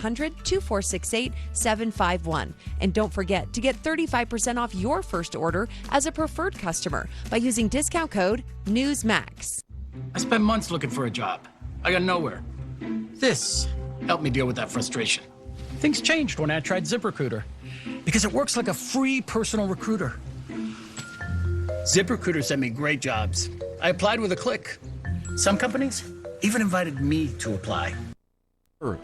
100-2468-751. And don't forget to get 35% off your first order as a preferred customer by using discount code Newsmax. I spent months looking for a job. I got nowhere. This helped me deal with that frustration. Things changed when I tried ZipRecruiter because it works like a free personal recruiter. ZipRecruiter sent me great jobs. I applied with a click. Some companies even invited me to apply. Earth.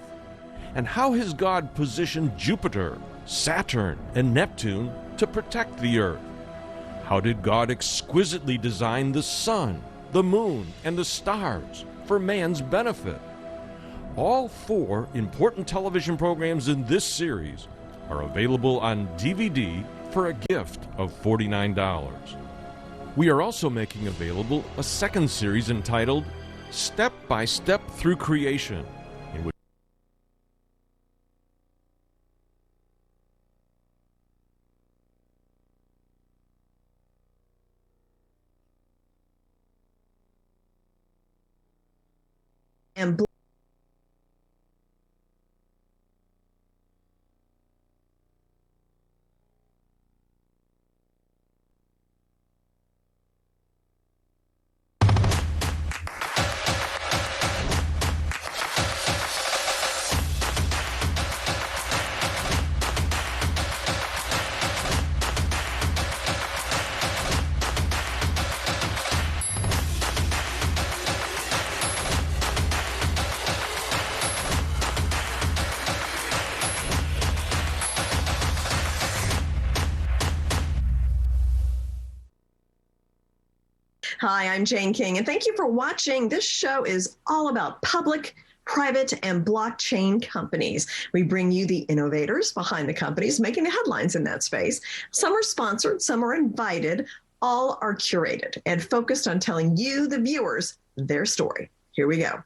And how has God positioned Jupiter, Saturn, and Neptune to protect the Earth? How did God exquisitely design the sun, the moon, and the stars for man's benefit? All 4 important television programs in this series are available on DVD for a gift of $49. We are also making available a second series entitled Step by Step Through Creation, in which and Hi, I'm Jane King, and thank you for watching. This show is all about public, private, and blockchain companies. We bring you the innovators behind the companies making the headlines in that space. Some are sponsored, some are invited, all are curated and focused on telling you, the viewers, their story. Here we go.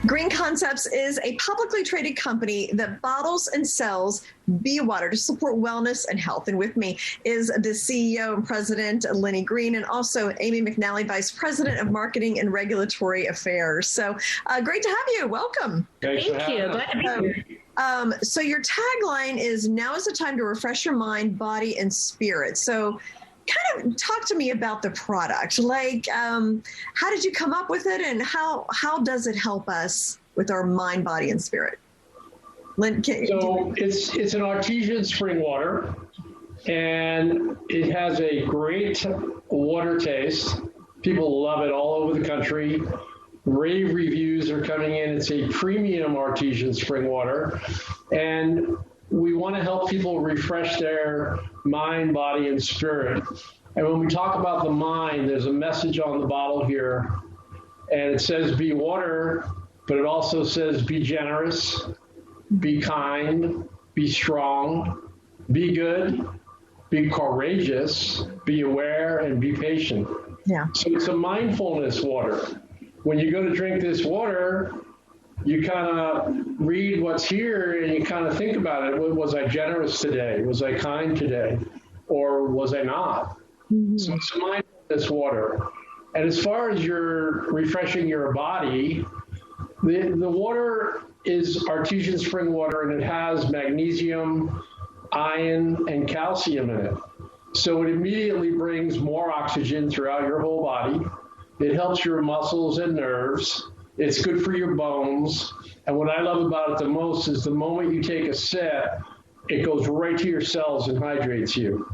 Green Concepts is a publicly traded company that bottles and sells Be Water to support wellness and health. And with me is the CEO and President, Lenny Green, and also Amy McNally, Vice President of Marketing and Regulatory Affairs. So great to have you. Welcome. Thank you. Glad to be here. So your tagline is, now is the time to refresh your mind, body, and spirit. So kind of talk to me about the product. Like, how did you come up with it, and how does it help us with our mind, body, and spirit? Lynn, it's an artesian spring water, and it has a great water taste. People love it all over the country. Rave reviews are coming in. It's a premium artesian spring water, and we want to help people refresh their mind, body, and spirit. And when we talk about the mind, there's a message on the bottle here, and it says be water, but it also says be generous, be kind, be strong, be good, be courageous, be aware, and be patient. Yeah. So it's a mindfulness water. When you go to drink this water, you kind of read what's here and you kind of think about it. Was I generous today? Was I kind today? Or was I not? Mm-hmm. So it's a mindfulness water. And as far as you're refreshing your body, the water is artesian spring water, and it has magnesium, iron, and calcium in it. So it immediately brings more oxygen throughout your whole body. It helps your muscles and nerves. It's good for your bones. And what I love about it the most is the moment you take a sip, it goes right to your cells and hydrates you.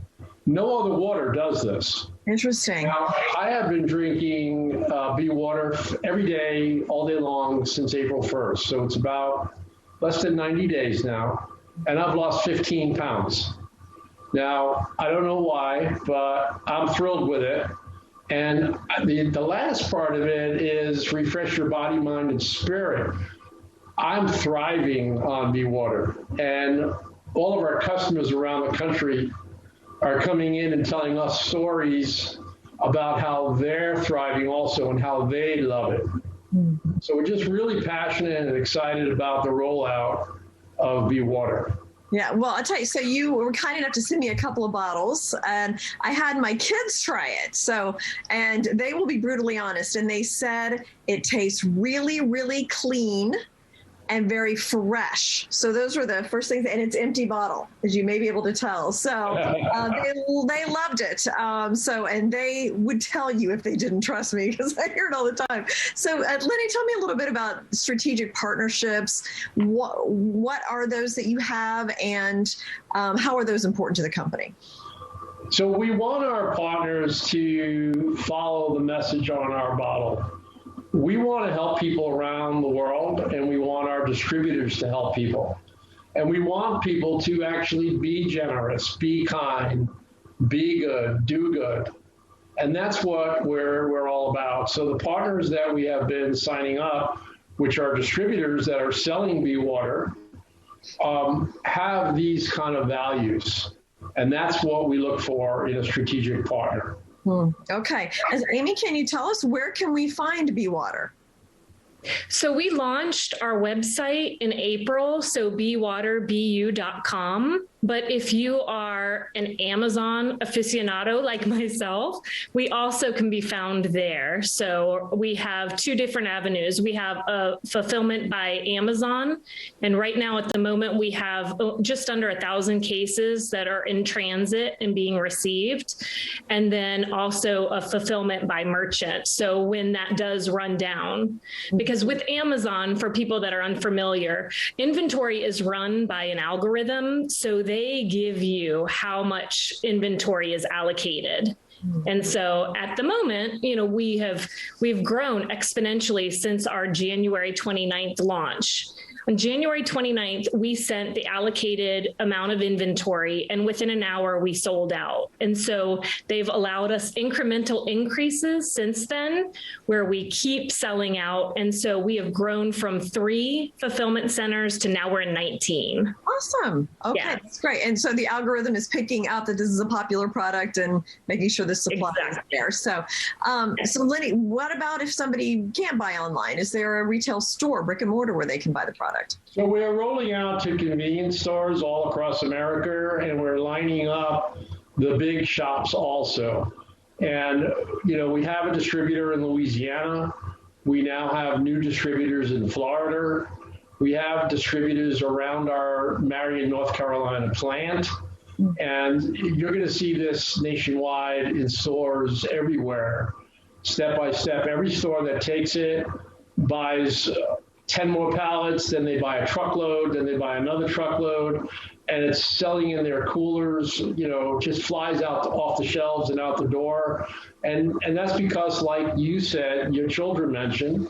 No other water does this. Interesting. Now, I have been drinking Be Water every day, all day long since April 1st. So it's about less than 90 days now, and I've lost 15 pounds. Now, I don't know why, but I'm thrilled with it. And the last part of it is refresh your body, mind, and spirit. I'm thriving on Be Water, and all of our customers around the country are coming in and telling us stories about how they're thriving also and how they love it. So we're just really passionate and excited about the rollout of Be Water. Yeah, well, I'll tell you, so you were kind enough to send me a couple of bottles, and I had my kids try it. So, and they will be brutally honest, and they said it tastes really, really clean and very fresh. So those were the first things, and it's empty bottle, as you may be able to tell. So they loved it. And they would tell you if they didn't trust me, because I hear it all the time. So Lenny, tell me a little bit about strategic partnerships. What are those that you have, and how are those important to the company? So we want our partners to follow the message on our bottle. We want to help people around the world, and we want our distributors to help people. And we want people to actually be generous, be kind, be good, do good. And that's what we're all about. So the partners that we have been signing up, which are distributors that are selling Be Water, have these kind of values. And that's what we look for in a strategic partner. Okay. Amy, can you tell us, where can we find Be Water? So we launched our website in April, so bewaterbu.com. But if you are an Amazon aficionado like myself, we also can be found there. So we have two different avenues. We have a fulfillment by Amazon. And right now at the moment, we have just under 1,000 cases that are in transit and being received. And then also a fulfillment by merchant. So when that does run down, because with Amazon, for people that are unfamiliar, inventory is run by an algorithm. So they give you how much inventory is allocated. And so at the moment, we've grown exponentially since our January 29th launch. On January 29th, we sent the allocated amount of inventory, and within an hour, we sold out. And so they've allowed us incremental increases since then, where we keep selling out. And so we have grown from 3 fulfillment centers to now we're in 19. Awesome. Okay, yeah. That's great. And so the algorithm is picking up that this is a popular product and making sure the supply is there. So, so Lenny, what about if somebody can't buy online? Is there a retail store, brick and mortar, where they can buy the product? So we're rolling out to convenience stores all across America, and we're lining up the big shops also. And, we have a distributor in Louisiana. We now have new distributors in Florida. We have distributors around our Marion, North Carolina plant. And you're going to see this nationwide in stores everywhere, step by step. Every store that takes it buys 10 more pallets, then they buy a truckload, then they buy another truckload, and it's selling in their coolers, just flies out off the shelves and out the door. And that's because, like you said, your children mentioned,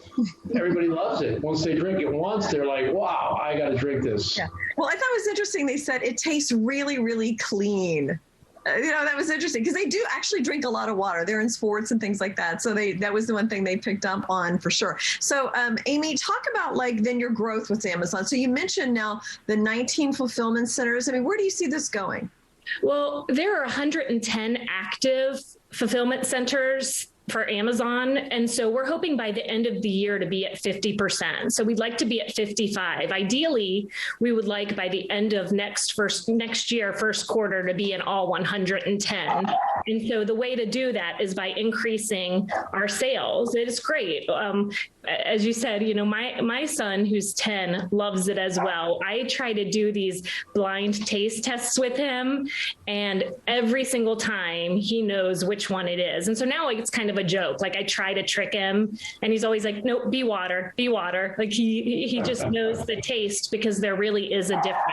everybody loves it. Once they drink it once, they're like, wow, I got to drink this. Yeah. Well, I thought it was interesting. They said it tastes really, really clean. That was interesting, because they do actually drink a lot of water. They're in sports and things like that. So that was the one thing they picked up on for sure. So Amy, talk about then your growth with Amazon. So you mentioned now the 19 fulfillment centers. I mean, where do you see this going? Well, there are 110 active fulfillment centers for Amazon. And so we're hoping by the end of the year to be at 50%. So we'd like to be at 55. Ideally, we would like by the end of next year, first quarter, to be in all 110. And so the way to do that is by increasing our sales. It is great. As you said, my son, who's 10, loves it as well. I try to do these blind taste tests with him, and every single time he knows which one it is. And so now it's kind of a joke. Like, I try to trick him, and he's always like, "Nope, Be Water, Be Water." Like he just knows the taste, because there really is a difference.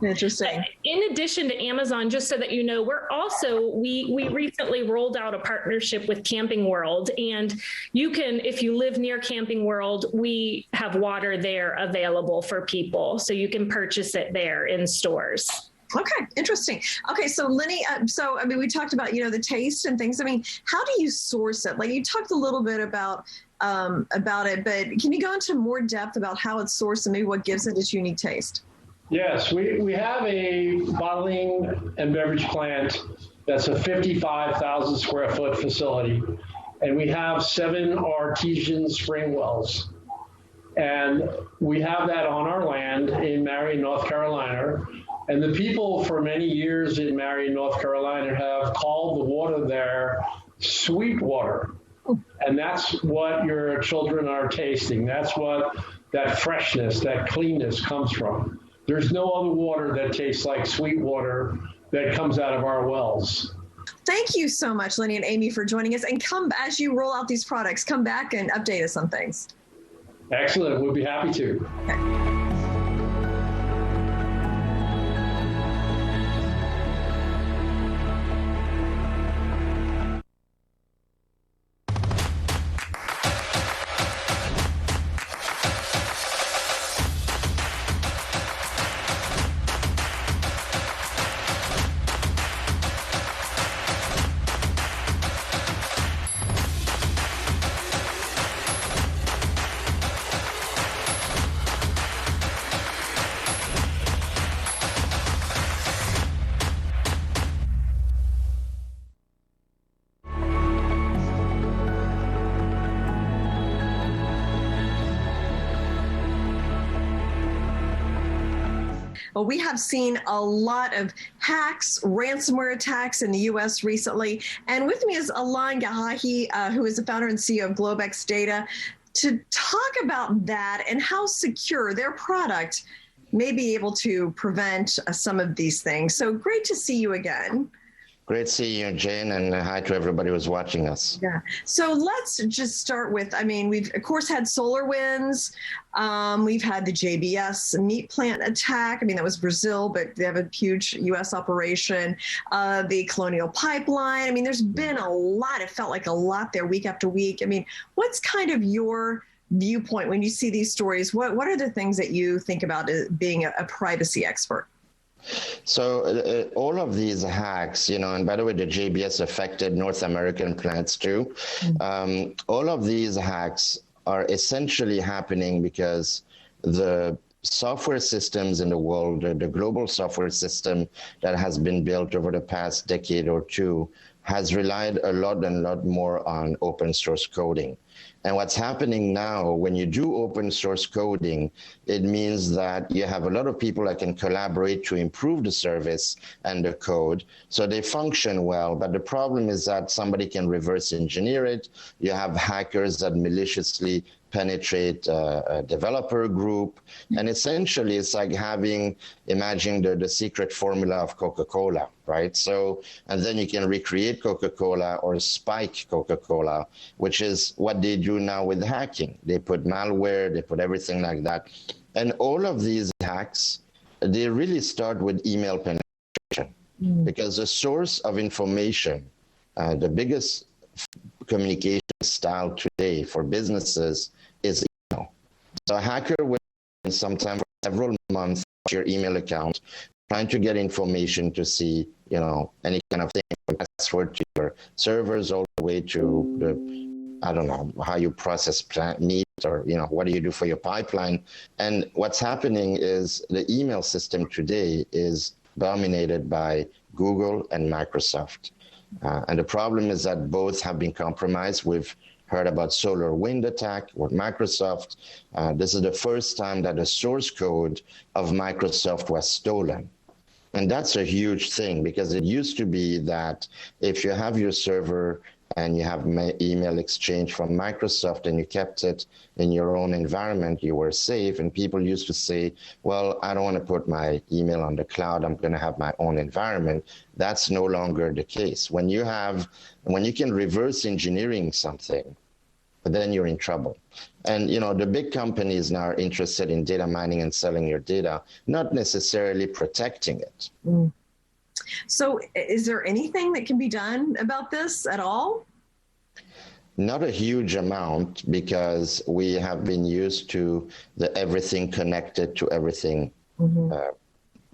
Interesting. In addition to Amazon, just so that you know, we recently rolled out a partnership with Camping World, and you can, if you live near Camping World, we have water there available for people, so you can purchase it there in stores. Okay, interesting. Okay, so Lenny, we talked about, the taste and things. I mean, how do you source it? Like, you talked a little bit about it, but can you go into more depth about how it's sourced and maybe what gives it its unique taste? Yes, we have a bottling and beverage plant that's a 55,000 square foot facility, and we have 7 artesian spring wells. And we have that on our land in Marion, North Carolina. And the people for many years in Marion, North Carolina have called the water there sweet water. And that's what your children are tasting. That's what that freshness, that cleanness comes from. There's no other water that tastes like sweet water that comes out of our wells. Thank you so much, Lenny and Amy, for joining us. And as you roll out these products, come back and update us on things. Excellent. We'll be happy to. Okay. Well, we have seen a lot of hacks, ransomware attacks in the U.S. recently. And with me is Alon Gahahi, who is the founder and CEO of GlobeX Data, to talk about that and how secure their product may be able to prevent some of these things. So great to see you again. Great to see you, Jane, and hi to everybody who's watching us. Yeah. So let's just start with, we've, of course, had SolarWinds. We've had the JBS meat plant attack. That was Brazil, but they have a huge U.S. operation. The Colonial Pipeline. There's been a lot. It felt like a lot there week after week. What's kind of your viewpoint when you see these stories? What are the things that you think about being a privacy expert? So all of these hacks, and by the way, the JBS affected North American plants too. All of these hacks are essentially happening because the software systems in the world, the global software system that has been built over the past decade or two, has relied a lot more on open source coding. And what's happening now, when you do open source coding, it means that you have a lot of people that can collaborate to improve the service and the code, so they function well. But the problem is that somebody can reverse engineer it. You have hackers that maliciously penetrate a developer group. And essentially, it's like imagine the secret formula of Coca-Cola, right? So, and then you can recreate Coca-Cola or spike Coca-Cola, which is what they do now with hacking. They put malware, they put everything like that. And all of these hacks, they really start with email penetration, because the source of information, the biggest communication style today for businesses is email. So a hacker will sometimes for several months your email account trying to get information to see, any kind of thing, from password to your servers all the way to the, I don't know, how you process meat or, what do you do for your pipeline. And what's happening is the email system today is dominated by Google and Microsoft. And the problem is that both have been compromised. We've heard about SolarWinds attack with Microsoft. This is the first time that the source code of Microsoft was stolen. And that's a huge thing, because it used to be that if you have your server and you have email exchange from Microsoft and you kept it in your own environment, you were safe. And people used to say, well, I don't want to put my email on the cloud. I'm going to have my own environment. That's no longer the case. When you can reverse engineering something but then you're in trouble. And the big companies now are interested in data mining and selling your data, not necessarily protecting it. So is there anything that can be done about this at all? Not a huge amount, because we have been used to the everything connected to everything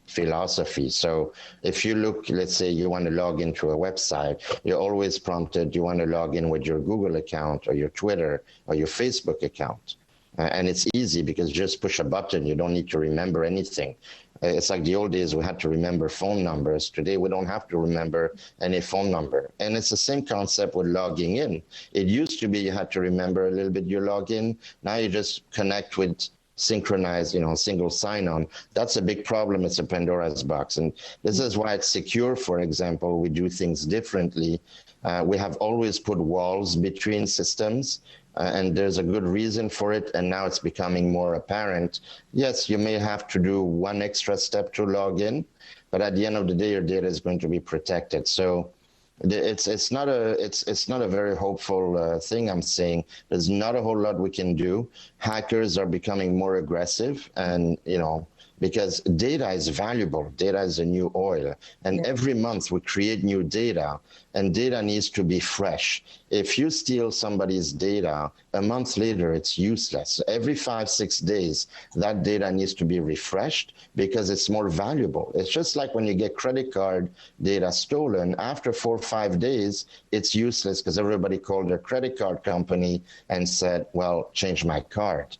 philosophy. So if you look, let's say you want to log into a website, you're always prompted, you want to log in with your Google account or your Twitter or your Facebook account. And it's easy because just push a button, you don't need to remember anything. It's like the old days, we had to remember phone numbers. Today, we don't have to remember any phone number. And it's the same concept with logging in. It used to be you had to remember a little bit your login. Now you just connect with synchronized, single sign-on. That's a big problem. It's a Pandora's box. And this is why it's secure. For example, we do things differently. We have always put walls between systems, and there's a good reason for it. And now it's becoming more apparent. Yes, you may have to do one extra step to log in, but at the end of the day, your data is going to be protected. So it's not a very hopeful thing I'm saying. There's not a whole lot we can do. Hackers are becoming more aggressive, and because data is valuable. Data is the new oil. And every month we create new data, and data needs to be fresh. If you steal somebody's data, a month later, it's useless. Every 5-6 days, that data needs to be refreshed because it's more valuable. It's just like when you get credit card data stolen, after 4 or 5 days, it's useless because everybody called their credit card company and said, well, change my card.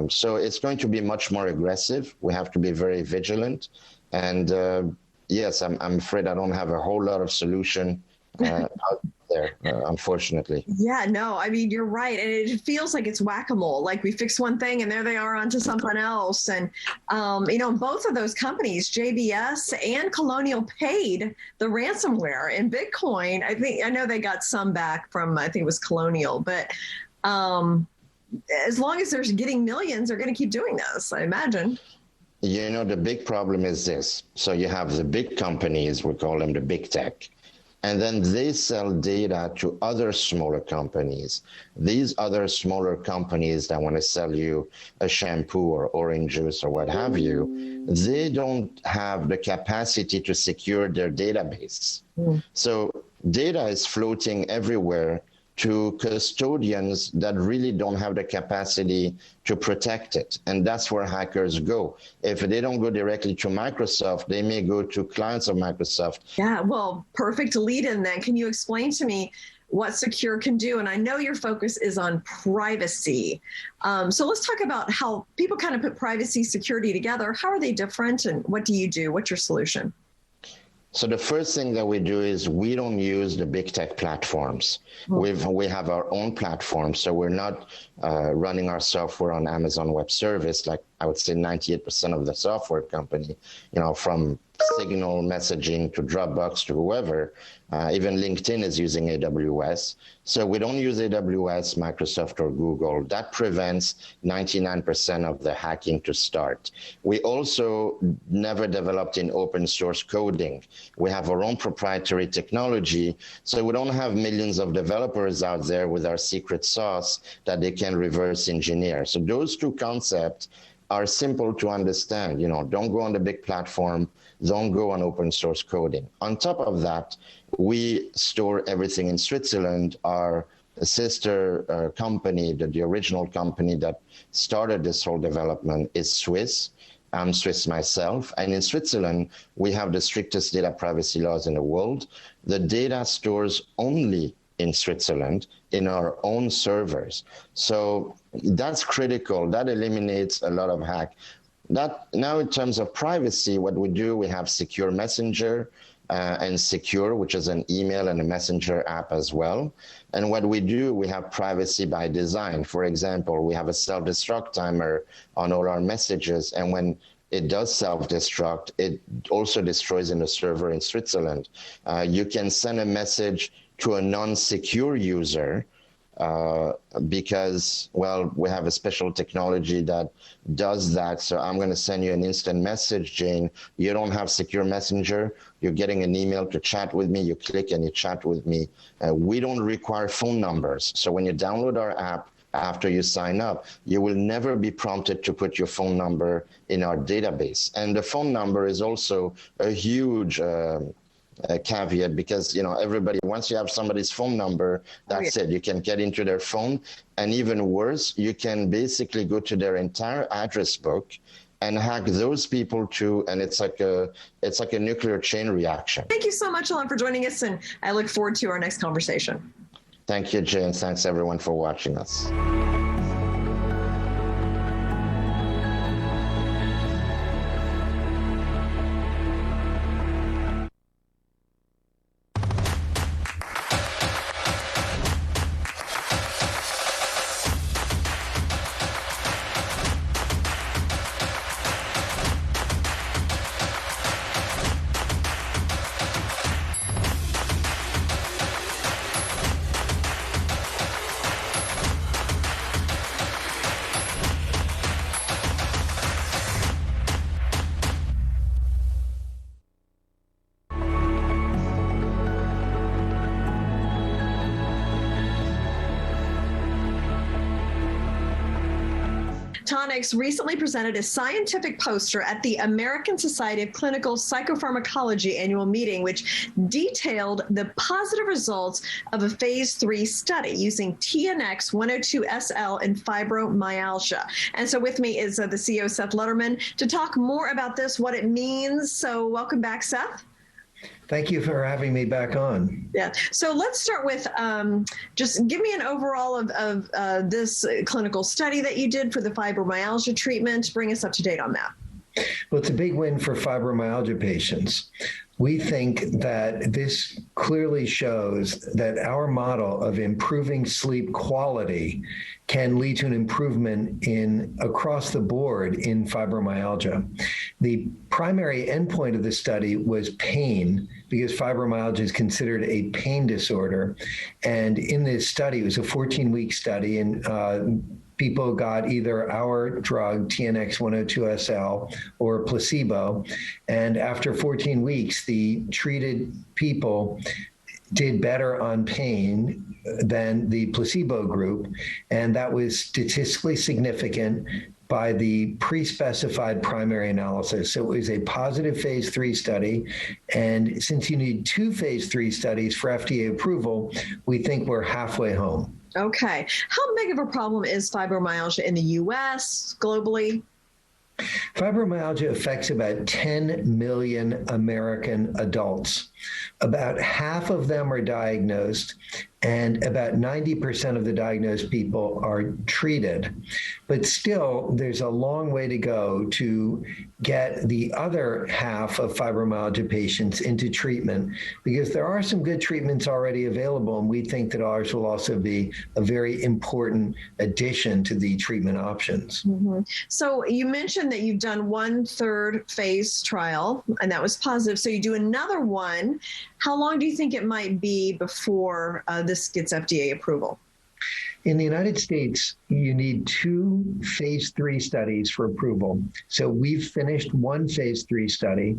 So it's going to be much more aggressive. We have to be very vigilant. And yes, I'm afraid I don't have a whole lot of solution out there, unfortunately. Yeah, no, I mean, you're right. And it feels like it's whack-a-mole. Like we fix one thing and there they are onto something else. And, both of those companies, JBS and Colonial, paid the ransomware in Bitcoin. I know they got some back from, I think it was Colonial, but as long as they're getting millions, they're going to keep doing this, I imagine. The big problem is this. So you have the big companies, we call them the big tech, and then they sell data to other smaller companies. These other smaller companies that want to sell you a shampoo or orange juice or what have you, they don't have the capacity to secure their database. So data is floating everywhere to custodians that really don't have the capacity to protect it. And that's where hackers go. If they don't go directly to Microsoft, they may go to clients of Microsoft. Yeah, well, perfect lead in then. Can you explain to me what Secure can do? And I know your focus is on privacy. So let's talk about how people kind of put privacy, security together. How are they different, and what do you do? What's your solution? So the first thing that we do is we don't use the big tech platforms. We have our own platform, so we're not running our software on Amazon Web Service, like I would say 98% of the software company, from Signal messaging to Dropbox to whoever. Even LinkedIn is using AWS. So we don't use AWS, Microsoft, or Google. That prevents 99% of the hacking to start. We also never developed in open source coding. We have our own proprietary technology, so we don't have millions of developers out there with our secret sauce that they can reverse engineer. So those two concepts are simple to understand. Don't go on the big platform, don't go on open source coding. On top of that, we store everything in Switzerland. Our sister company, the original company that started this whole development, is Swiss. I'm Swiss myself. And in Switzerland, we have the strictest data privacy laws in the world. The data stores only in Switzerland in our own servers. So that's critical. That eliminates a lot of hack. Now, in terms of privacy, what we do, we have Secure Messenger and Secure, which is an email and a messenger app as well. And what we do, we have privacy by design. For example, we have a self-destruct timer on all our messages. And when it does self-destruct, it also destroys in the server in Switzerland. You can send a message to a non-secure user, because, well, we have a special technology that does that. So I'm going to send you an instant message, Jane. You don't have secure messenger. You're getting an email to chat with me. You click and you chat with me. We don't require phone numbers. So when you download our app, after you sign up, you will never be prompted to put your phone number in our database. And the phone number is also a huge caveat, because everybody, once you have somebody's phone number, that's it. You can get into their phone, and even worse, you can basically go to their entire address book and hack those people too, and it's like a nuclear chain reaction. Thank you so much, Alon, for joining us, and I look forward to our next conversation. Thank you, Jane. Thanks everyone for watching us. Tonix recently presented a scientific poster at the American Society of Clinical Psychopharmacology annual meeting, which detailed the positive results of a phase 3 study using TNX 102SL in fibromyalgia. And so with me is the CEO, Seth Lutterman, to talk more about this, what it means. So welcome back, Seth. Thank you for having me back on. Yeah. So let's start with just give me an overall of this clinical study that you did for the fibromyalgia treatment. Bring us up to date on that. Well, it's a big win for fibromyalgia patients. We think that this clearly shows that our model of improving sleep quality can lead to an improvement across the board in fibromyalgia. The primary endpoint of the study was pain, because fibromyalgia is considered a pain disorder. And in this study, it was a 14-week study, and people got either our drug, TNX 102SL, or placebo. And after 14 weeks, the treated people did better on pain than the placebo group. And that was statistically significant by the pre-specified primary analysis. So it was a positive phase 3 study. And since you need 2 phase 3 studies for FDA approval, we think we're halfway home. Okay. How big of a problem is fibromyalgia in the U.S., globally? Fibromyalgia affects about 10 million American adults. About half of them are diagnosed, and about 90% of the diagnosed people are treated. But still, there's a long way to go to get the other half of fibromyalgia patients into treatment, because there are some good treatments already available, and we think that ours will also be a very important addition to the treatment options. Mm-hmm. So you mentioned that you've done 1/3 phase trial, and that was positive. So you do another one. How long do you think it might be before this gets FDA approval? In the United States, you need 2 phase 3 studies for approval. So we've finished 1 phase 3 study.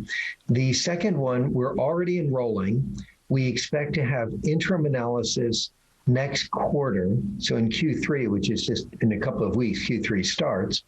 The second one, we're already enrolling. We expect to have interim analysis next quarter. So in Q3, which is just in a couple of weeks, Q3 starts.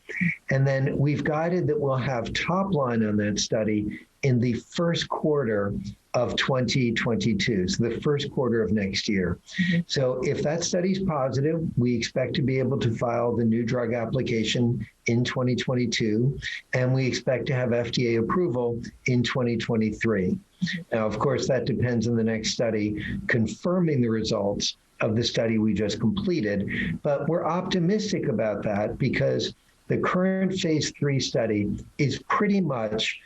And then we've guided that we'll have top line on that study in the first quarter of 2022, so the first quarter of next year. Mm-hmm. So if that study's positive, we expect to be able to file the new drug application in 2022, and we expect to have FDA approval in 2023. Mm-hmm. Now, of course, that depends on the next study confirming the results of the study we just completed, but we're optimistic about that because the current phase 3 study is pretty much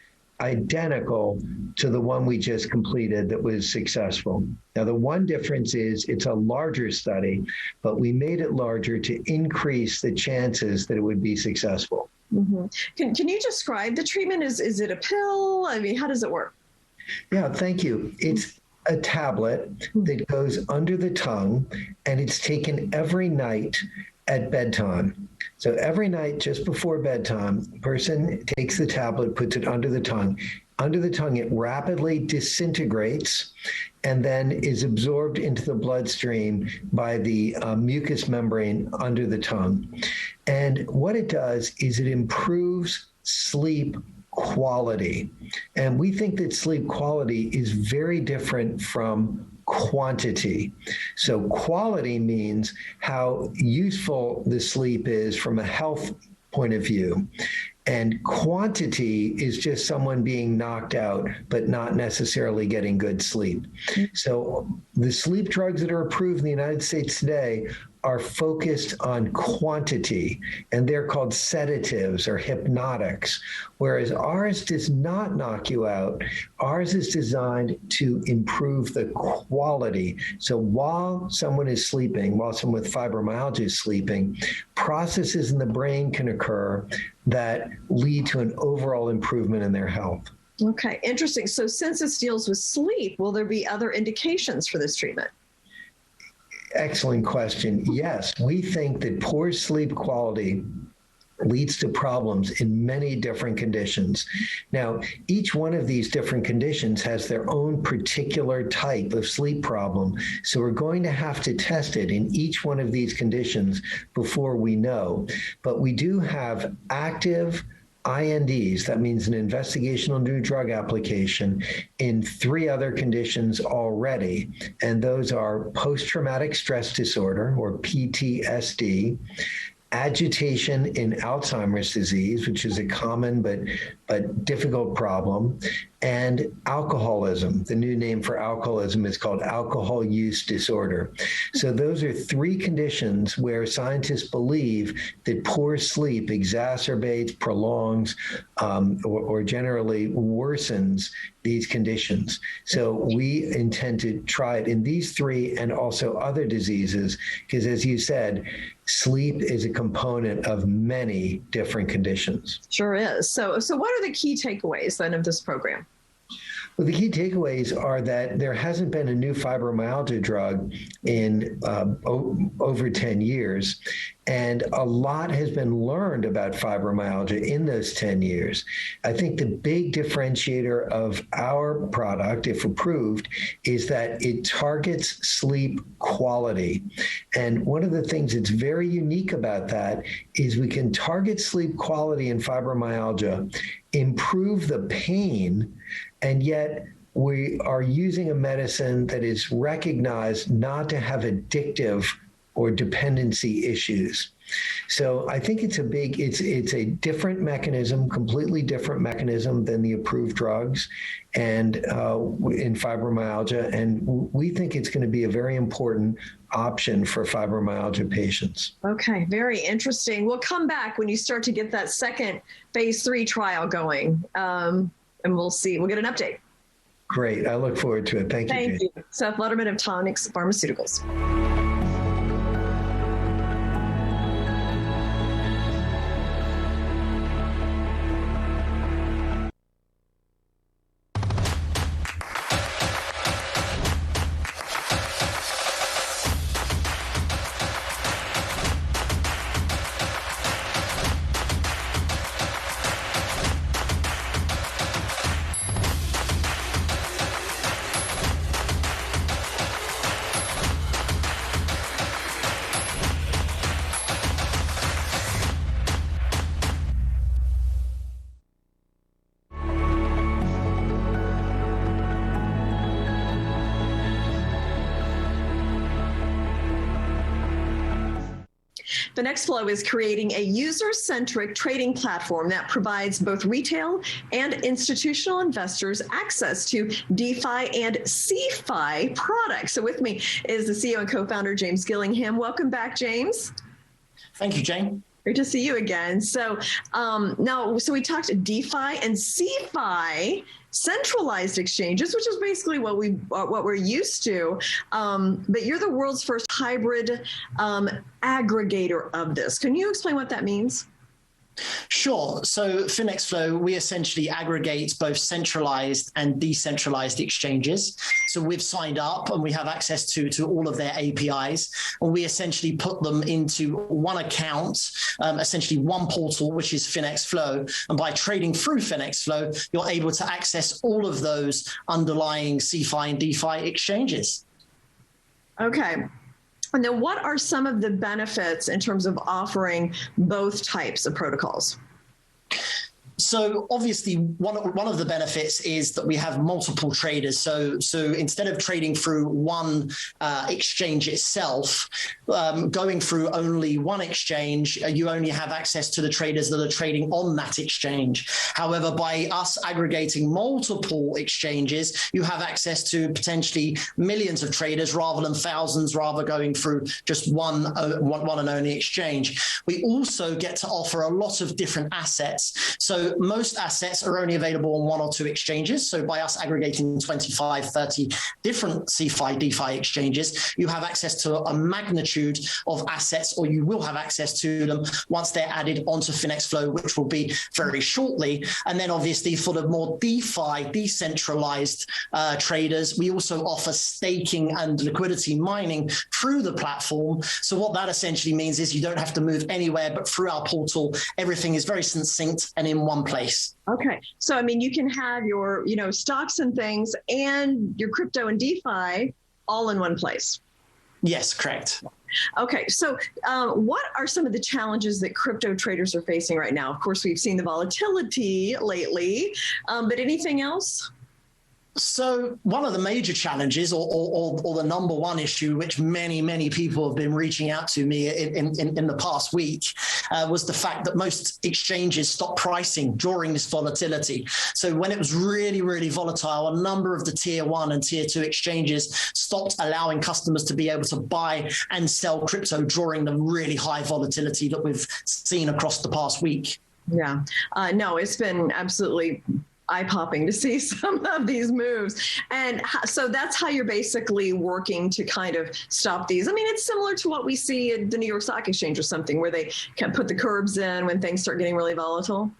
identical to the one we just completed that was successful. Now, the one difference is it's a larger study, but we made it larger to increase the chances that it would be successful. Mm-hmm. Can you describe the treatment? Is it a pill? I mean, how does it work? Yeah, thank you. It's a tablet that goes under the tongue, and it's taken every night at bedtime. So every night just before bedtime, the person takes the tablet, puts it under the tongue. Under the tongue, it rapidly disintegrates and then is absorbed into the bloodstream by the mucous membrane under the tongue. And what it does is it improves sleep quality. And we think that sleep quality is very different from quantity. So quality means how useful the sleep is from a health point of view. And quantity is just someone being knocked out, but not necessarily getting good sleep. So the sleep drugs that are approved in the United States today are focused on quantity, and they're called sedatives or hypnotics, whereas ours does not knock you out. Ours is designed to improve the quality. So while someone is sleeping, while someone with fibromyalgia is sleeping, processes in the brain can occur that lead to an overall improvement in their health. Okay, interesting. So since this deals with sleep, will there be other indications for this treatment? Excellent question. Yes, we think that poor sleep quality leads to problems in many different conditions. Now, each one of these different conditions has their own particular type of sleep problem. So we're going to have to test it in each one of these conditions before we know. But we do have active INDs, that means an investigational new drug application, in 3 other conditions already. And those are post-traumatic stress disorder, or PTSD, agitation in Alzheimer's disease, which is a common but difficult problem, and alcoholism. The new name for alcoholism is called alcohol use disorder. So those are 3 conditions where scientists believe that poor sleep exacerbates, prolongs, or generally worsens these conditions. So we intend to try it in these 3 and also other diseases, because as you said, sleep is a component of many different conditions. Sure is. So what are the key takeaways then of this program? Well, the key takeaways are that there hasn't been a new fibromyalgia drug in over 10 years, and a lot has been learned about fibromyalgia in those 10 years. I think the big differentiator of our product, if approved, is that it targets sleep quality. And one of the things that's very unique about that is we can target sleep quality in fibromyalgia, improve the pain, and yet we are using a medicine that is recognized not to have addictive or dependency issues. So I think it's a different mechanism, completely different mechanism than the approved drugs and in fibromyalgia. And we think it's going to be a very important option for fibromyalgia patients. Okay, very interesting. We'll come back when you start to get that second phase 3 trial going. And we'll see. We'll get an update. Great. I look forward to it. Thank you. Thank you. Seth Letterman of Tonix Pharmaceuticals. FINXFLO is creating a user-centric trading platform that provides both retail and institutional investors access to DeFi and CeFi products. So with me is the CEO and co-founder, James Gillingham. Welcome back, James. Thank you, Jane. Great to see you again. So so we talked DeFi and CeFi, centralized exchanges, which is basically what we're used to. But you're the world's first hybrid aggregator of this. Can you explain what that means? Sure. So FINXFLO, we essentially aggregate both centralized and decentralized exchanges. So we've signed up and we have access to all of their APIs, and we essentially put them into one account, essentially one portal, which is FINXFLO. And by trading through FINXFLO, you're able to access all of those underlying CeFi and DeFi exchanges. Okay. And then what are some of the benefits in terms of offering both types of protocols? So obviously, one of the benefits is that we have multiple traders. So instead of trading through one exchange itself, going through only one exchange, you only have access to the traders that are trading on that exchange. However, by us aggregating multiple exchanges, you have access to potentially millions of traders rather than thousands, rather going through just one and only exchange. We also get to offer a lot of different assets. So most assets are only available on one or two exchanges. So by us aggregating 25, 30 different CeFi, DeFi exchanges, you have access to a magnitude of assets, or you will have access to them once they're added onto FINXFLO, which will be very shortly. And then obviously for the more DeFi, decentralized traders, we also offer staking and liquidity mining through the platform. So what that essentially means is you don't have to move anywhere but through our portal. Everything is very succinct and in one place. Okay. So, I mean, you can have your, stocks and things and your crypto and DeFi all in one place. Yes, correct. Okay. So what are some of the challenges that crypto traders are facing right now? Of course, we've seen the volatility lately, but anything else? So one of the major challenges, or the number one issue, which many people have been reaching out to me in the past week, was the fact that most exchanges stopped pricing during this volatility. So when it was really volatile, a number of the tier 1 and tier 2 exchanges stopped allowing customers to be able to buy and sell crypto during the really high volatility that we've seen across the past week. Yeah, no, it's been absolutely eye-popping to see some of these moves. And so that's how you're basically working to kind of stop these. I mean, it's similar to what we see at the New York Stock Exchange or something, where they can put the curbs in when things start getting really volatile.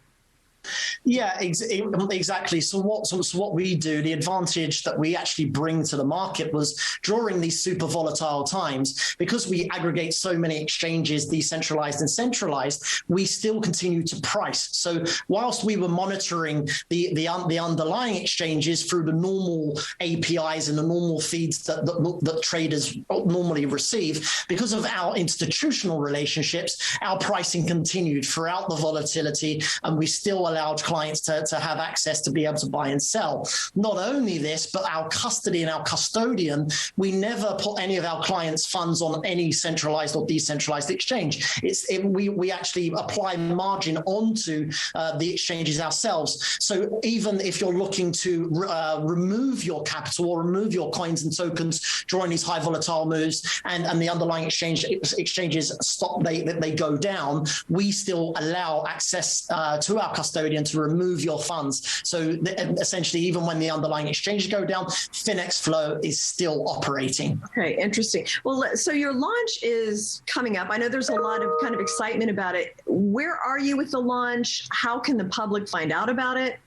Yeah, exactly. So what we do, the advantage that we actually bring to the market was during these super volatile times, because we aggregate so many exchanges, decentralized and centralized, we still continue to price. So whilst we were monitoring the underlying exchanges through the normal APIs and the normal feeds that traders normally receive, because of our institutional relationships, our pricing continued throughout the volatility, and we still allowed clients to have access to be able to buy and sell. Not only this, but our custody and our custodian, we never put any of our clients' funds on any centralized or decentralized exchange. We actually apply margin onto the exchanges ourselves. So even if you're looking to remove your capital or remove your coins and tokens during these high volatile moves, and the underlying exchanges stop, they go down, we still allow access to our custodian to remove your funds. So essentially, even when the underlying exchanges go down, FINXFLO is still operating. Okay, interesting. Well, so your launch is coming up. I know there's a lot of kind of excitement about it. Where are you with the launch? How can the public find out about it?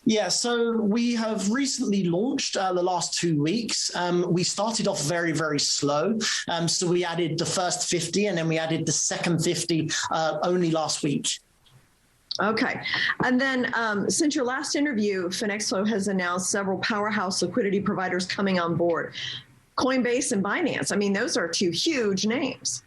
Yeah, so we have recently launched the last 2 weeks. We started off very slow. So we added the first 50 and then we added the second 50 only last week. Okay. And then since your last interview, FINXFLO has announced several powerhouse liquidity providers coming on board. Coinbase and Binance. I mean, those are two huge names.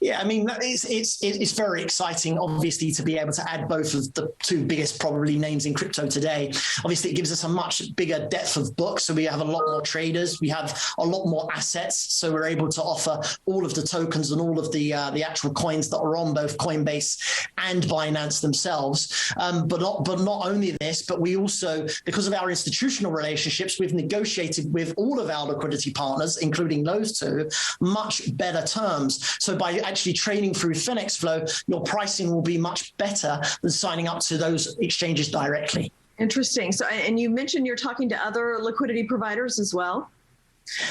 Yeah, I mean, it's very exciting, obviously, to be able to add both of the two biggest probably names in crypto today. Obviously, it gives us a much bigger depth of book, so we have a lot more traders, we have a lot more assets, so we're able to offer all of the tokens and all of the actual coins that are on both Coinbase and Binance themselves. But not only this, but we also, because of our institutional relationships, we've negotiated with all of our liquidity partners, including those two, much better terms. So by actually trading through FINXFLO, your pricing will be much better than signing up to those exchanges directly. Interesting. So, and you mentioned you're talking to other liquidity providers as well?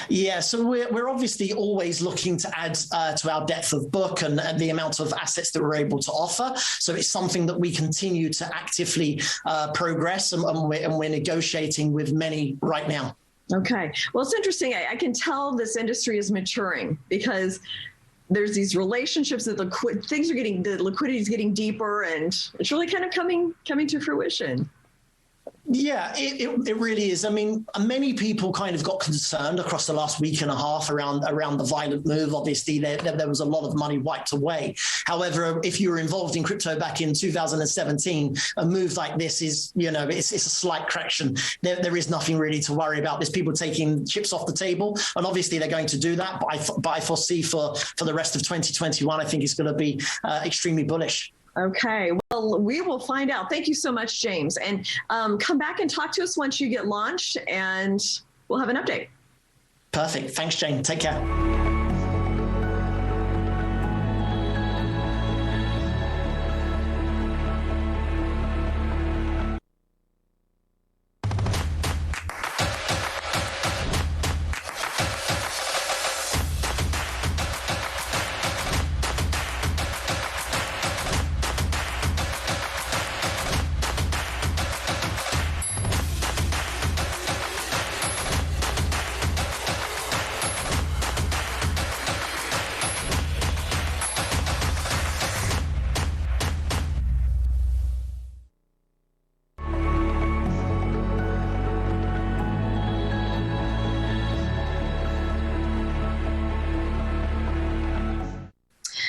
Yeah, so we're obviously always looking to add to our depth of book and the amount of assets that we're able to offer. So it's something that we continue to actively progress, and we're negotiating with many right now. Okay. Well, it's interesting. I can tell this industry is maturing because there's these relationships that the liquidity is getting deeper, and it's really kind of coming to fruition. Yeah, it really is. I mean, many people kind of got concerned across the last week and a half around the violent move. Obviously, there was a lot of money wiped away. However, if you were involved in crypto back in 2017, a move like this is, it's a slight correction. There is nothing really to worry about. There's people taking chips off the table, and obviously they're going to do that. But I foresee for the rest of 2021, I think it's going to be extremely bullish. Okay, well, we will find out. Thank you so much, James. And come back and talk to us once you get launched, and we'll have an update. Perfect. Thanks, Jane. Take care.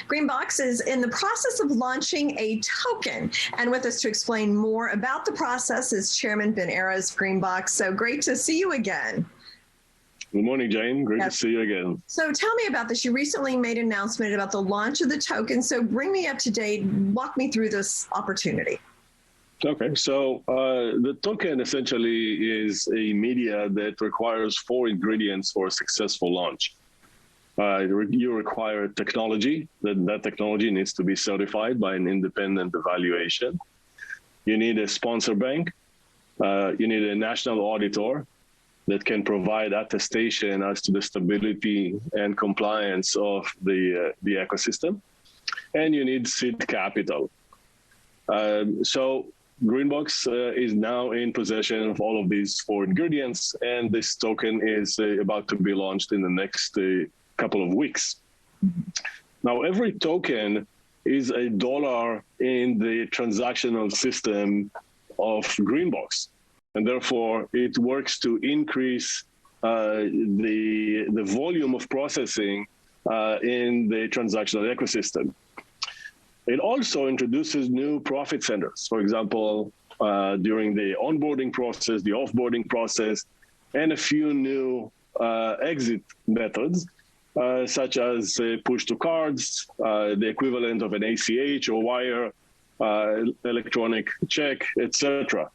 GreenBox is in the process of launching a token. And with us to explain more about the process is Chairman Ben Arrows, GreenBox. So great to see you again. Good morning, Jane. Great to see you again. So tell me about this. You recently made an announcement about the launch of the token. So bring me up to date. Walk me through this opportunity. Okay, so the token essentially is a media that requires 4 ingredients for a successful launch. You require technology. That technology needs to be certified by an independent evaluation. You need a sponsor bank. You need a national auditor that can provide attestation as to the stability and compliance of the ecosystem. And you need seed capital. So GreenBox is now in possession of all of these 4 ingredients, and this token is about to be launched in the next couple of weeks. Now, every token is $1 in the transactional system of GreenBox, and therefore it works to increase the volume of processing in the transactional ecosystem. It also introduces new profit centers, for example, during the onboarding process, the offboarding process, and a few new exit methods, such as push to cards, the equivalent of an ACH or wire, electronic check, etc.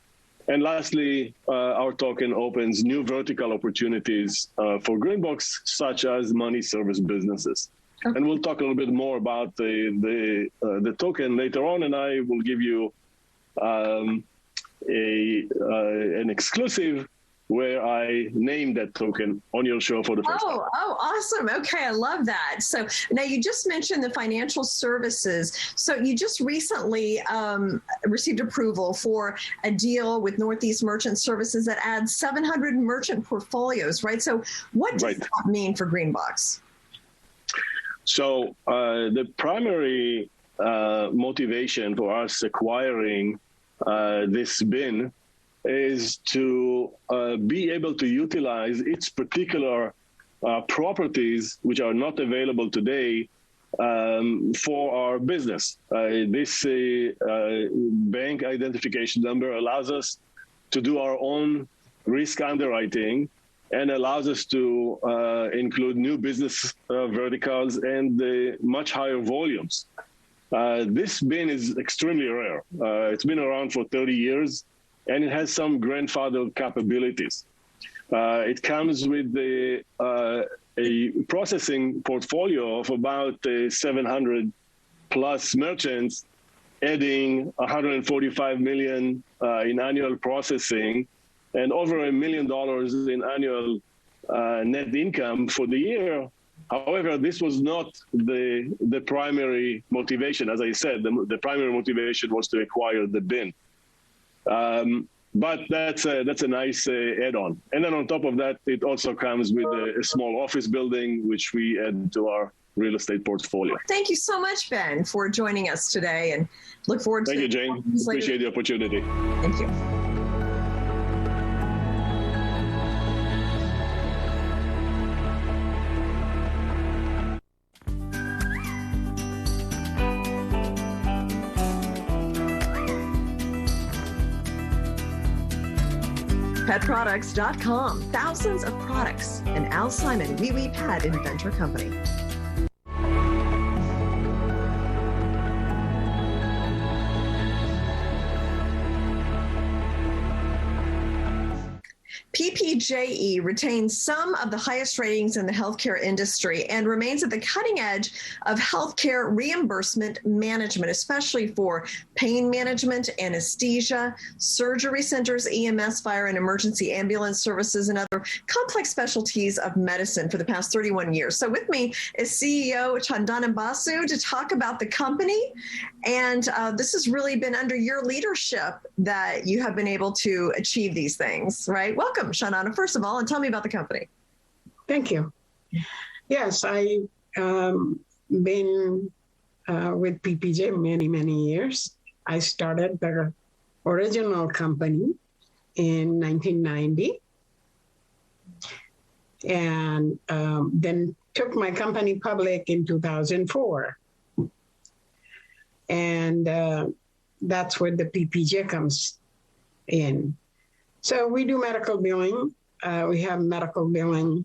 And lastly, our token opens new vertical opportunities for GreenBox, such as money service businesses. Okay. And we'll talk a little bit more about the token later on, and I will give you an exclusive where I named that token on your show for the first time. Oh, awesome. Okay, I love that. So now you just mentioned the financial services. So you just recently received approval for a deal with Northeast Merchant Services that adds 700 merchant portfolios, right? So what does that mean for GreenBox? So the primary motivation for us acquiring this bin is to be able to utilize its particular properties, which are not available today, for our business. This bank identification number allows us to do our own risk underwriting and allows us to include new business verticals and much higher volumes. This bin is extremely rare. It's been around for 30 years. And it has some grandfather capabilities. It comes with a processing portfolio of about 700 plus merchants, adding 145 million in annual processing and over $1 million in annual net income for the year. However, this was not the primary motivation. As I said, the primary motivation was to acquire the bin. But that's a nice add-on. And then on top of that, it also comes with a small office building, which we add to our real estate portfolio. Thank you so much, Ben, for joining us today, and look forward to Thank you, Jane. Appreciate the opportunity. Thank you. PetProducts.com. Thousands of products. An Al Simon Wee Wee Pet Inventor Company. PPJE retains some of the highest ratings in the healthcare industry and remains at the cutting edge of healthcare reimbursement management, especially for pain management, anesthesia, surgery centers, EMS, fire and emergency ambulance services, and other complex specialties of medicine for the past 31 years. So with me is CEO Chandana Basu to talk about the company. And this has really been under your leadership that you have been able to achieve these things, right? Welcome, Chandana, first of all, and tell me about the company. Thank you. Yes, I've been with PPJ many years. I started the original company in 1990 and then took my company public in 2004. And that's where the PPJ comes in. So we do medical billing. We have medical billing,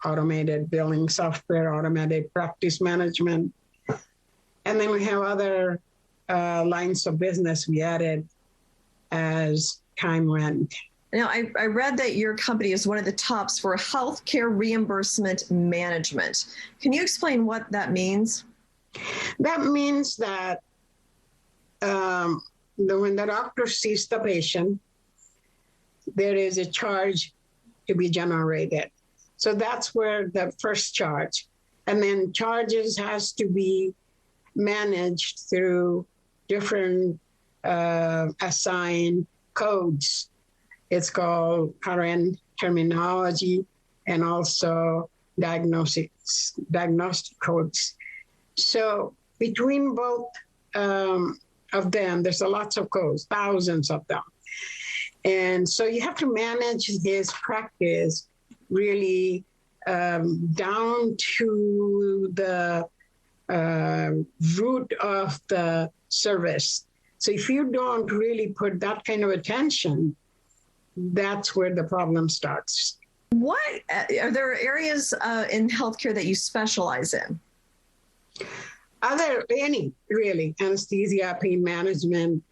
automated billing software, automated practice management. And then we have other lines of business we added as time went. Now, I read that your company is one of the tops for healthcare reimbursement management. Can you explain what that means? That means that when the doctor sees the patient, there is a charge to be generated. So that's where the first charge. And then charges has to be managed through different assigned codes. It's called current terminology and also diagnostic codes. So between both of them, there's a lots of codes, thousands of them. And so you have to manage this practice really down to the root of the service. So if you don't really put that kind of attention, that's where the problem starts. What are there areas in healthcare that you specialize in? Any, really, anesthesia, pain management,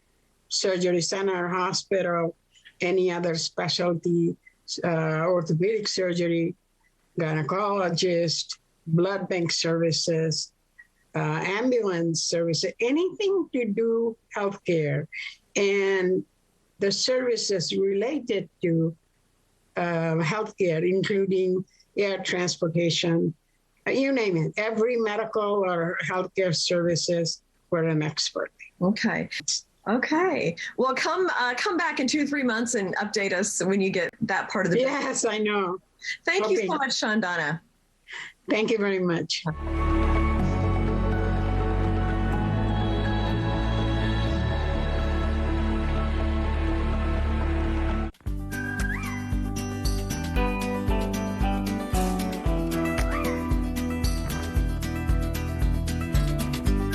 surgery center, hospital, any other specialty, orthopedic surgery, gynecologist, blood bank services, ambulance services, anything to do healthcare, and the services related to healthcare, including air transportation, you name it, every medical or healthcare services, we're an expert. Okay. Well, come back in 2-3 months and update us when you get that part of the business. Yes, I know. Thank you so much, Chandana. Thank you very much.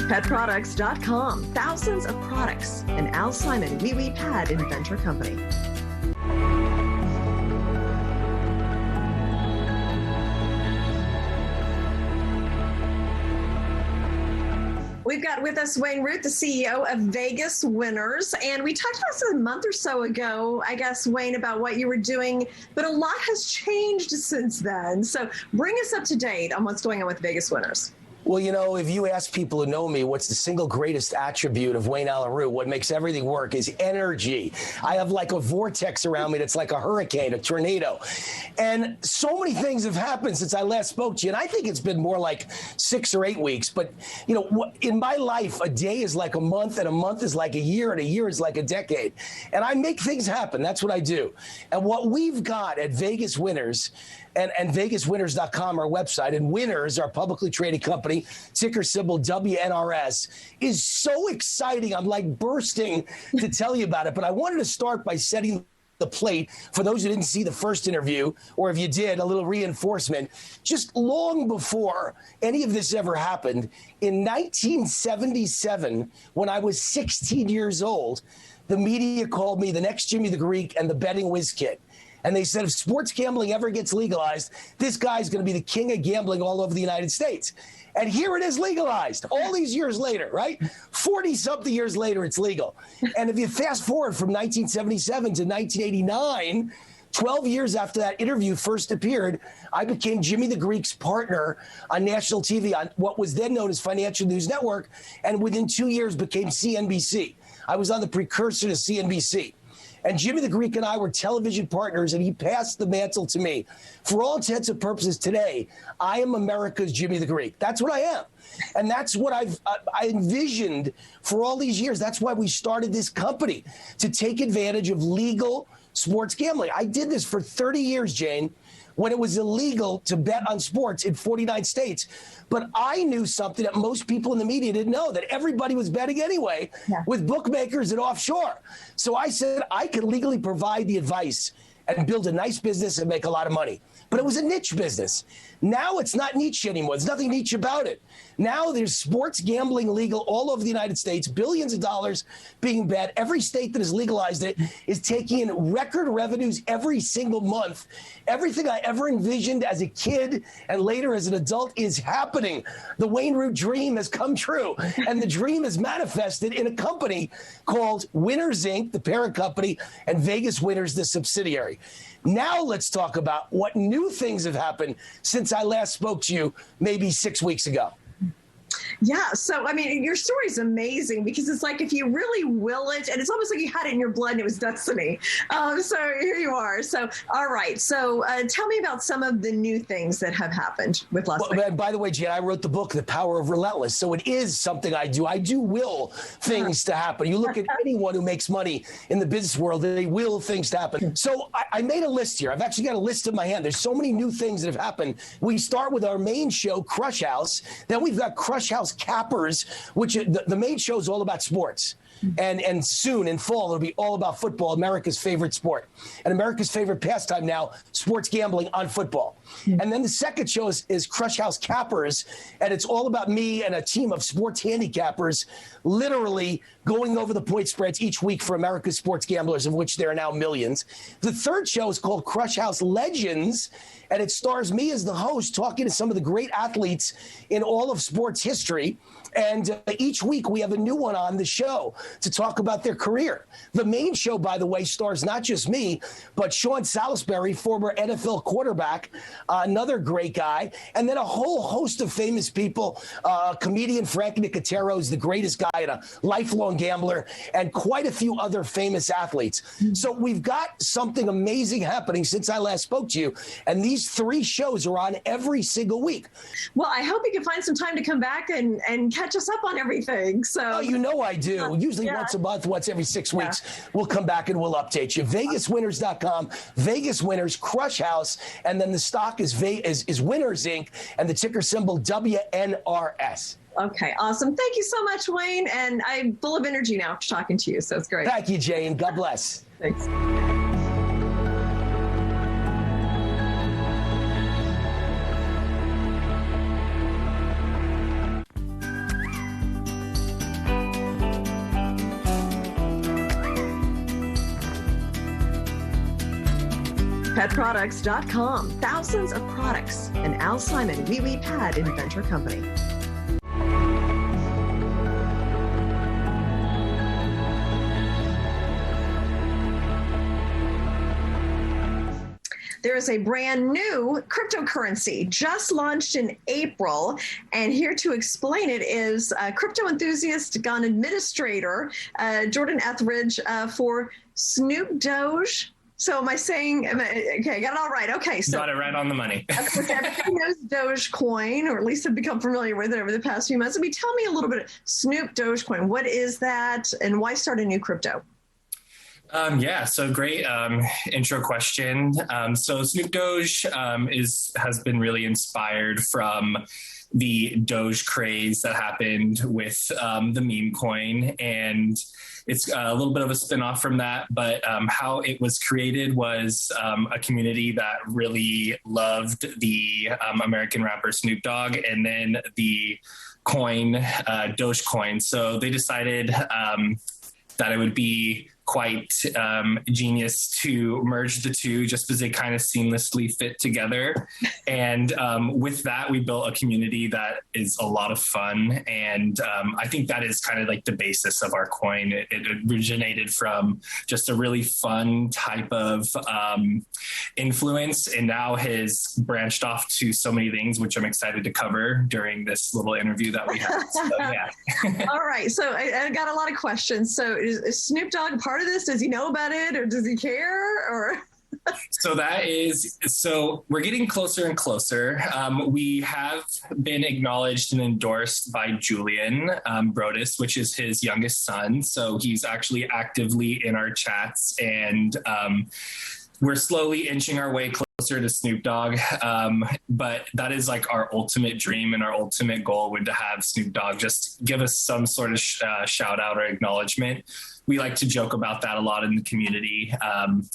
PetProducts.com. Thousands of products. An Al Simon Wee Wee Pet Inventor Company. We've got with us Wayne Root, the CEO of Vegas Winners. And we talked about this a month or so ago, I guess, Wayne, about what you were doing, but a lot has changed since then. So bring us up to date on what's going on with Vegas Winners. Well, you know, if you ask people who know me, what's the single greatest attribute of Wayne Allyn Root, what makes everything work is energy. I have like a vortex around me that's like a hurricane, a tornado. And so many things have happened since I last spoke to you. And I think it's been more like 6 or 8 weeks. But, you know, in my life, a day is like a month, and a month is like a year, and a year is like a decade. And I make things happen. That's what I do. And what we've got at Vegas Winners, and VegasWinners.com, our website, and Winners, our publicly traded company, ticker symbol WNRS, is so exciting. I'm like bursting to tell you about it. But I wanted to start by setting the plate for those who didn't see the first interview, or if you did, a little reinforcement. Just long before any of this ever happened, in 1977, when I was 16 years old, the media called me the next Jimmy the Greek and the betting whiz kid. And they said, if sports gambling ever gets legalized, this guy's going to be the king of gambling all over the United States. And here it is legalized all these years later, right? 40-something years later, it's legal. And if you fast forward from 1977 to 1989, 12 years after that interview first appeared, I became Jimmy the Greek's partner on national TV on what was then known as Financial News Network, and within 2 years became CNBC. I was on the precursor to CNBC. And Jimmy the Greek and I were television partners, and he passed the mantle to me. For all intents and purposes today, I am America's Jimmy the Greek. That's what I am. And that's what I envisioned for all these years. That's why we started this company, to take advantage of legal sports gambling. I did this for 30 years, Jane, when it was illegal to bet on sports in 49 states. But I knew something that most people in the media didn't know, that everybody was betting anyway with bookmakers and offshore. So I said I could legally provide the advice and build a nice business and make a lot of money. But it was a niche business. Now it's not niche anymore. There's nothing niche about it. Now there's sports gambling legal all over the United States, billions of dollars being bet. Every state that has legalized it is taking in record revenues every single month. Everything I ever envisioned as a kid and later as an adult is happening. The Wayne Root dream has come true, and the dream is manifested in a company called Winners, Inc., the parent company, and Vegas Winners, the subsidiary. Now let's talk about what new things have happened since I last spoke to you maybe 6 weeks ago. Yeah. So, I mean, your story is amazing because it's like if you really will it, and it's almost like you had it in your blood and it was destiny. So here you are. So, all right. So tell me about some of the new things that have happened with Las Vegas. By the way, Jen, I wrote the book, The Power of Relentless. So it is something I do. I do will things to happen. You look at anyone who makes money in the business world, they will things to happen. So I made a list here. I've actually got a list in my hand. There's so many new things that have happened. We start with our main show, Crush House. Then we've got Crush House Cappers, which the main show is all about sports. And soon in fall, it'll be all about football, America's favorite sport. And America's favorite pastime now, sports gambling on football. And then the second show is Crush House Cappers, and it's all about me and a team of sports handicappers literally going over the point spreads each week for America's sports gamblers, of which there are now millions. The third show is called Crush House Legends, and it stars me as the host talking to some of the great athletes in all of sports history. And each week we have a new one on the show to talk about their career. The main show, by the way, stars not just me, but Sean Salisbury, former NFL quarterback, another great guy, and then a whole host of famous people. Comedian Frank Nicotero is the greatest guy and a lifelong gambler, and quite a few other famous athletes. So we've got something amazing happening since I last spoke to you, and these three shows are on every single week. Well, I hope you can find some time to come back and catch us up on everything. So you know I do. Usually once a month, once every 6 weeks, we'll come back and we'll update you. VegasWinners.com, Vegas Winners, Crush House, and then the stock is Winners, Inc., and the ticker symbol WNRS. Okay, awesome. Thank you so much, Wayne. And I'm full of energy now talking to you, so it's great. Thank you, Jane. God bless. Thanks. PetProducts.com. Thousands of products. An Al Simon Wee Wee Pad Inventor Company. there is a brand new cryptocurrency just launched in April. And here to explain it is crypto enthusiast gone administrator, Jordan Etheridge for Snoop Doge. So am I saying, okay, got it all right. Okay. So got it right on the money. Of course, everybody knows Dogecoin, or at least have become familiar with it over the past few months. Tell me a little bit, Snoop Dogecoin, what is that and why start a new crypto? So great intro question. So Snoop Doge has been really inspired from the Doge craze that happened with the meme coin, and it's a little bit of a spin-off from that, but how it was created was a community that really loved the American rapper Snoop Dogg, and then the coin, Dogecoin. So they decided that it would be quite genius to merge the two, just because they kind of seamlessly fit together. And with that, we built a community that is a lot of fun. And I think that is kind of like the basis of our coin. It originated from just a really fun type of influence, and now has branched off to so many things, which I'm excited to cover during this little interview that we have. So, yeah. All right. So I got a lot of questions. So is Snoop Dogg part of this? Does he know about it, or does he care, or? So we're getting closer and closer. We have been acknowledged and endorsed by Julian Brodus, which is his youngest son. So he's actually actively in our chats, and we're slowly inching our way closer to Snoop Dogg. But that is like our ultimate dream, and our ultimate goal would to have Snoop Dogg just give us some sort of shout out or acknowledgement. We like to joke about that a lot in the community.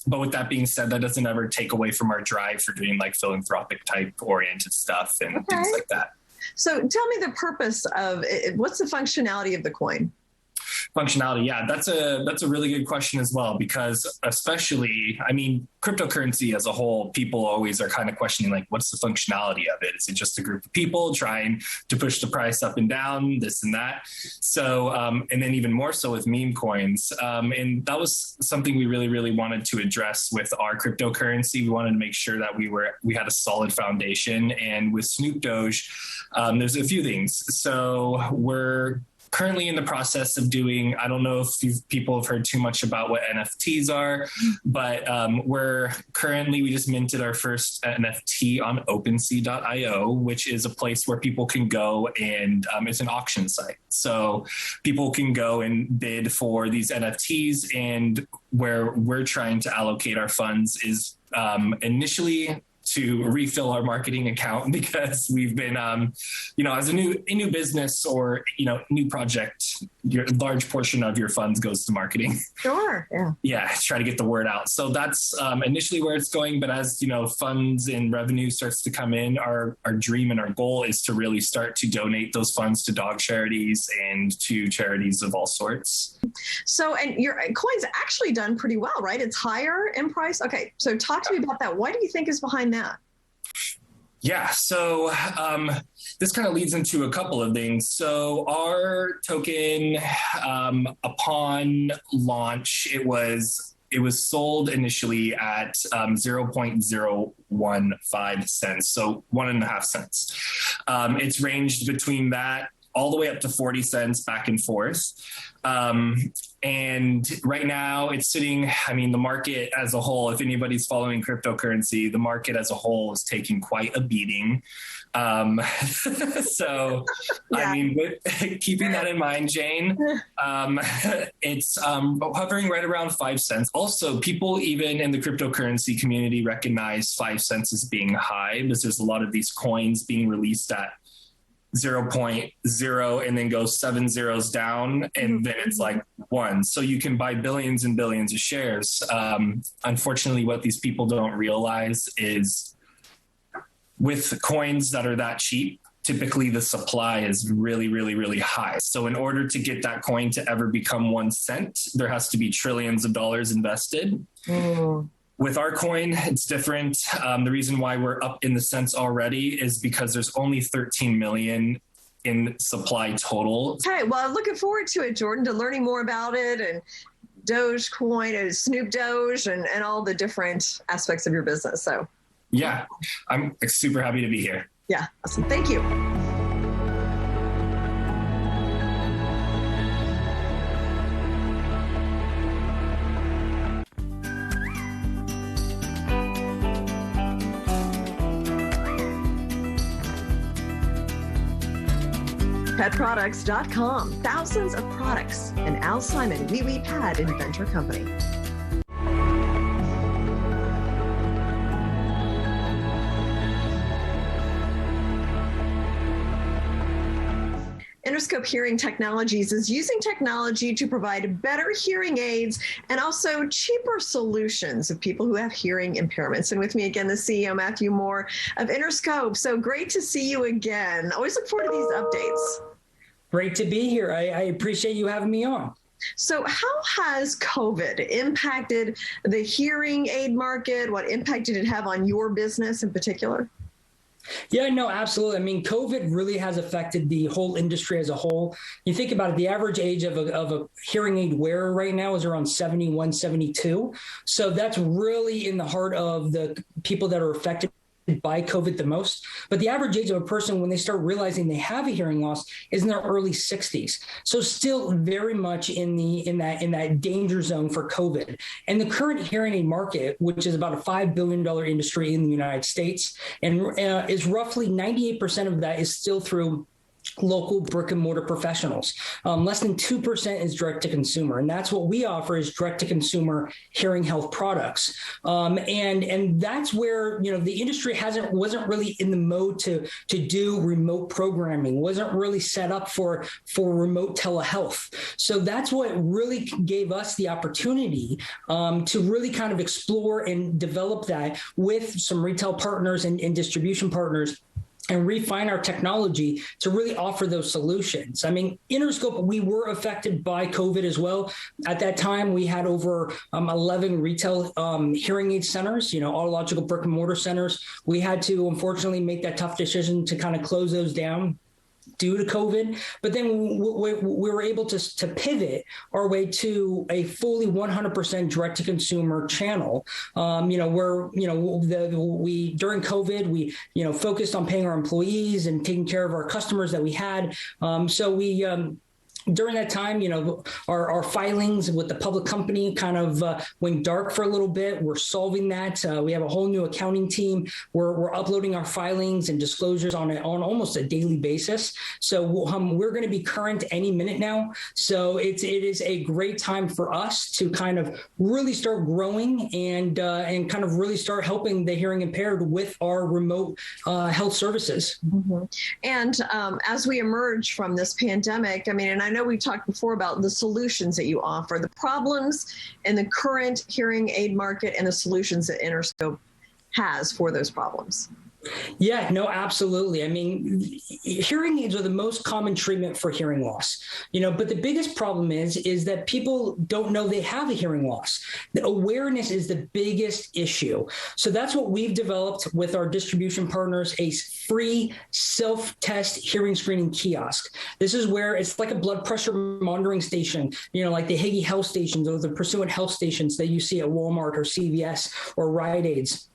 But with that being said, that doesn't ever take away from our drive for doing like philanthropic type oriented stuff and things like that. So tell me the purpose of it. What's the functionality of the coin? Functionality, yeah, that's a really good question as well, because especially, I mean, cryptocurrency as a whole, people always are kind of questioning, like, what's the functionality of it? Is it just a group of people trying to push the price up and down, this and that? So, and then even more so with meme coins. And that was something we really, really wanted to address with our cryptocurrency. We wanted to make sure that we had a solid foundation. And with Snoop Doge, there's a few things. So we're currently in the process of doing, I don't know if people have heard too much about what NFTs are, but we just minted our first NFT on OpenSea.io, which is a place where people can go, and it's an auction site. So people can go and bid for these NFTs, and where we're trying to allocate our funds is initially to refill our marketing account, because we've been, as a new business or, new project, a large portion of your funds goes to marketing. Sure. Yeah. Yeah. Try to get the word out. So that's initially where it's going. But as, funds and revenue starts to come in, our dream and our goal is to really start to donate those funds to dog charities and to charities of all sorts. So, and your coin's actually done pretty well, right? It's higher in price. Okay. So talk to me about that. What do you think is behind that? Yeah, so this kind of leads into a couple of things. So our token, upon launch, it was sold initially at 0.015 cents, so 1.5 cents. It's ranged between that all the way up to 40 cents back and forth. And right now it's sitting, the market as a whole, if anybody's following cryptocurrency, the market as a whole is taking quite a beating. So, yeah. Keeping that in mind, Jane, it's hovering right around 5 cents. Also, people even in the cryptocurrency community recognize 5 cents as being high, because there's a lot of these coins being released at 0.0 and then goes 7 zeros down, and then it's like 1. So you can buy billions and billions of shares. Unfortunately, what these people don't realize is with coins that are that cheap, typically the supply is really, really, really high. So in order to get that coin to ever become 1 cent, there has to be trillions of dollars invested. With our coin, it's different. The reason why we're up in the cents already is because there's only 13 million in supply total. Okay, well, I'm looking forward to it, Jordan, to learning more about it and Dogecoin and Snoop Doge and all the different aspects of your business. So Yeah, I'm super happy to be here. Yeah, awesome. Thank you. PetProducts.com. Thousands of products. And Al Simon, Wee Wee Pad Inventor Company. Interscope Hearing Technologies is using technology to provide better hearing aids and also cheaper solutions of people who have hearing impairments. And with me again, the CEO, Matthew Moore of Interscope. So great to see you again. Always look forward to these updates. Great to be here. I appreciate you having me on. So how has COVID impacted the hearing aid market? What impact did it have on your business in particular? Yeah, no, absolutely. I mean, COVID really has affected the whole industry as a whole. You think about it, the average age of a hearing aid wearer right now is around 71, 72. So that's really in the heart of the people that are affected by COVID the most. But the average age of a person when they start realizing they have a hearing loss is in their early 60s. So still very much in that danger zone for COVID. And the current hearing aid market, which is about a $5 billion industry in the United States, and is roughly 98% of that is still through local brick and mortar professionals. Less than 2% is direct to consumer. And that's what we offer is direct to consumer hearing health products. And that's where, the industry wasn't really in the mode to do remote programming, wasn't really set up for remote telehealth. So that's what really gave us the opportunity to really kind of explore and develop that with some retail partners and distribution partners and refine our technology to really offer those solutions. I mean, Interscope, we were affected by COVID as well. At that time, we had over 11 retail hearing aid centers, audiological brick and mortar centers. We had to, unfortunately, make that tough decision to kind of close those down due to COVID. But then we were able to pivot our way to a fully 100% direct to consumer channel. Where, we during COVID, we, focused on paying our employees and taking care of our customers that we had. So we, during that time, our filings with the public company kind of went dark for a little bit. We're solving that. We have a whole new accounting team. We're uploading our filings and disclosures on almost a daily basis. So we're going to be current any minute now. So it is a great time for us to kind of really start growing and kind of really start helping the hearing impaired with our remote health services. Mm-hmm. And as we emerge from this pandemic, and I know we talked before about the solutions that you offer, the problems in the current hearing aid market and the solutions that Interscope has for those problems. Yeah, no, absolutely. I mean, hearing aids are the most common treatment for hearing loss, but the biggest problem is that people don't know they have a hearing loss. The awareness is the biggest issue. So that's what we've developed with our distribution partners, a free self-test hearing screening kiosk. This is where it's like a blood pressure monitoring station, like the Higgy Health stations or the Pursuant Health stations that you see at Walmart or CVS or Rite Aids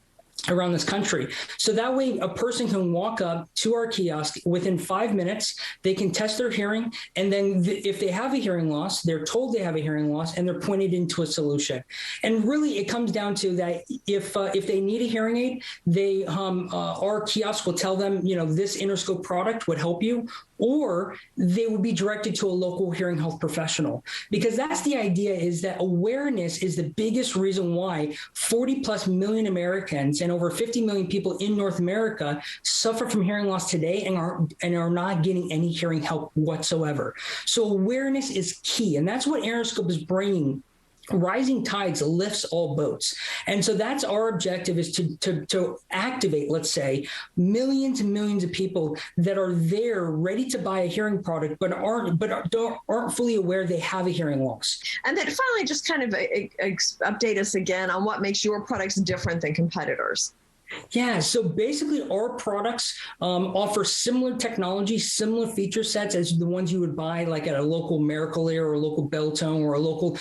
around this country. So that way a person can walk up to our kiosk within 5 minutes, they can test their hearing. And then if they have a hearing loss, they're told they have a hearing loss and they're pointed into a solution. And really it comes down to that if they need a hearing aid, our kiosk will tell them, this Interscope product would help you, or they would be directed to a local hearing health professional. Because that's the idea, is that awareness is the biggest reason why 40 plus million Americans and over 50 million people in North America suffer from hearing loss today and are not getting any hearing help whatsoever. So awareness is key. And that's what Interscope is bringing. Rising tides lifts all boats. And so that's our objective, is to activate, let's say, millions and millions of people that are there ready to buy a hearing product, but aren't fully aware they have a hearing loss. And then finally, just kind of update us again on what makes your products different than competitors. Yeah, so basically our products offer similar technology, similar feature sets as the ones you would buy like at a local Miracle Ear or a local Beltone or a local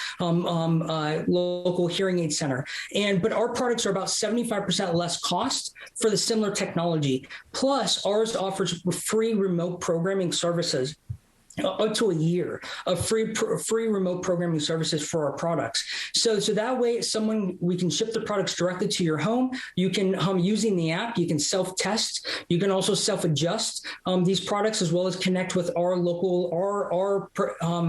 local hearing aid center. But our products are about 75% less cost for the similar technology. Plus, ours offers free remote programming services. Up to a year of free remote programming services for our products. So that way, we can ship the products directly to your home. You can, using the app, you can self-test. You can also self-adjust these products as well as connect with our local, our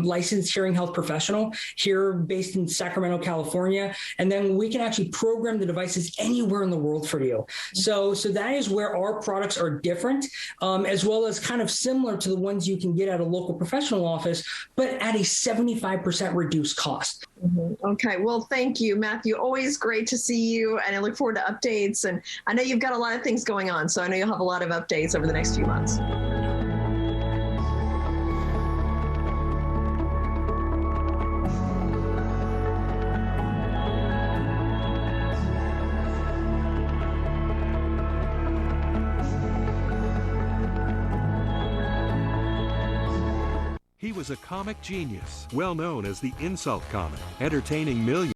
licensed hearing health professional here based in Sacramento, California. And then we can actually program the devices anywhere in the world for you. So that is where our products are different, as well as kind of similar to the ones you can get at a local professional office, but at a 75% reduced cost. Mm-hmm. Okay. Well, thank you, Matthew. Always great to see you. And I look forward to updates. And I know you've got a lot of things going on, so I know you'll have a lot of updates over the next few months. He was a comic genius, well known as the Insult Comic, entertaining millions.